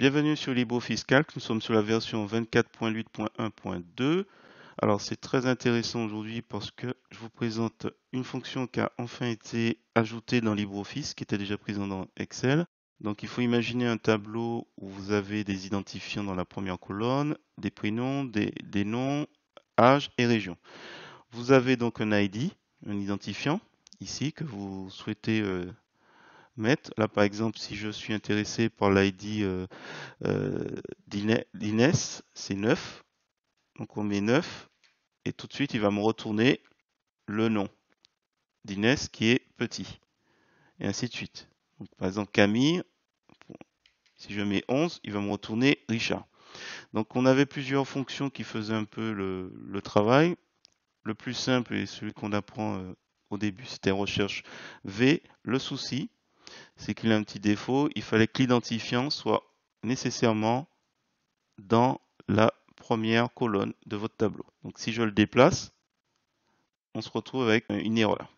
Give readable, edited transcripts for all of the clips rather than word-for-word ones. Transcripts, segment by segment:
Bienvenue sur LibreOffice Calc, nous sommes sur la version 24.8.1.2. Alors c'est très intéressant aujourd'hui parce que je vous présente une fonction qui a enfin été ajoutée dans LibreOffice, qui était déjà présente dans Excel. Donc il faut imaginer un tableau où vous avez des identifiants dans la première colonne, des prénoms, des noms, âge et région. Vous avez donc un ID, un identifiant, ici, que vous souhaitez mettre. Là par exemple, si je suis intéressé par l'ID d'Inès, c'est 9. Donc on met 9 et tout de suite il va me retourner le nom d'Inès qui est petit. Et ainsi de suite. Donc, par exemple Camille, si je mets 11, il va me retourner Richard. Donc on avait plusieurs fonctions qui faisaient un peu le travail. Le plus simple et celui qu'on apprend au début, c'était recherche V. Le souci, c'est qu'il a un petit défaut. Il fallait que l'identifiant soit nécessairement dans la première colonne de votre tableau. Donc si je le déplace, on se retrouve avec une erreur.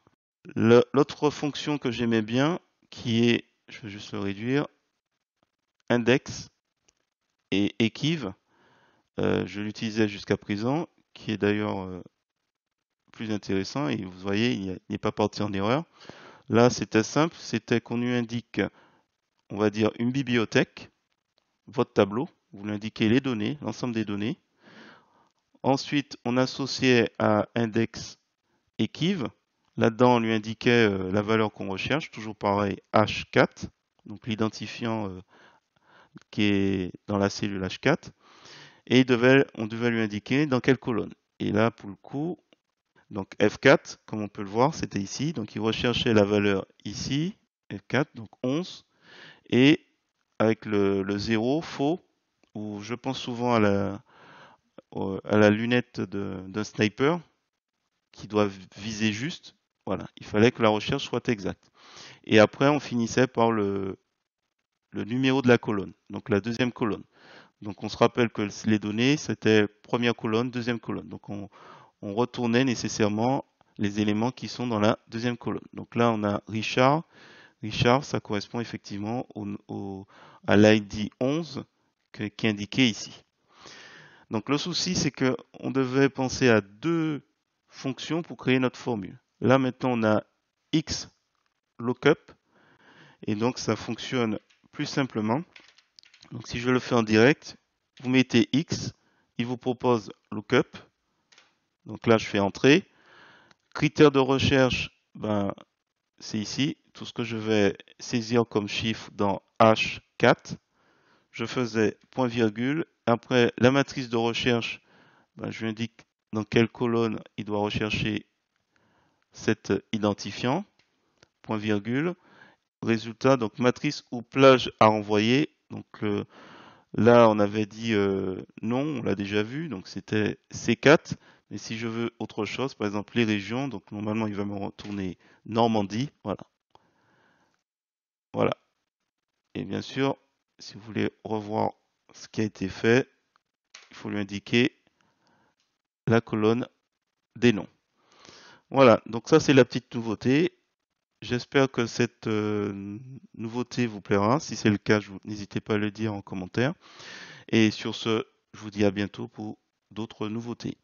L'autre fonction que j'aimais bien, qui est, je vais juste le réduire, index et equiv, je l'utilisais jusqu'à présent, qui est d'ailleurs plus intéressant et vous voyez, il n'est pas parti en erreur. Là, c'était simple, c'était qu'on lui indique, on va dire, une bibliothèque, votre tableau, vous lui indiquez les données, l'ensemble des données. Ensuite, on associait à index equiv. Là-dedans, on lui indiquait la valeur qu'on recherche, toujours pareil, H4, donc l'identifiant qui est dans la cellule H4. Et on devait lui indiquer dans quelle colonne. Et là, pour le coup, donc F4, comme on peut le voir, c'était ici. Donc il recherchait la valeur ici, F4, donc 11. Et avec le 0, faux, où je pense souvent à la lunette d'un sniper qui doit viser juste. Voilà, il fallait que la recherche soit exacte. Et après, on finissait par le numéro de la colonne, donc la deuxième colonne. Donc on se rappelle que les données, c'était première colonne, deuxième colonne. Donc on retournait nécessairement les éléments qui sont dans la deuxième colonne. Donc là, on a Richard. Richard, ça correspond effectivement à l'ID 11 qui est indiqué ici. Donc le souci, c'est qu'on devait penser à deux fonctions pour créer notre formule. Là, maintenant, on a X lookup et donc ça fonctionne plus simplement. Donc si je le fais en direct, vous mettez X, il vous propose lookup. Donc là, je fais entrée. Critères de recherche, ben, c'est ici. Tout ce que je vais saisir comme chiffre dans H4. Je faisais point virgule. Après, la matrice de recherche, ben, je lui indique dans quelle colonne il doit rechercher cet identifiant. Point virgule. Résultat, donc matrice ou plage à renvoyer. Donc là, on avait dit non, on l'a déjà vu, donc c'était C4. Mais si je veux autre chose, par exemple les régions, donc normalement il va me retourner Normandie, voilà. Voilà. Et bien sûr, si vous voulez revoir ce qui a été fait, il faut lui indiquer la colonne des noms. Voilà, donc ça c'est la petite nouveauté. J'espère que cette nouveauté vous plaira. Si c'est le cas, n'hésitez pas à le dire en commentaire. Et sur ce, je vous dis à bientôt pour d'autres nouveautés.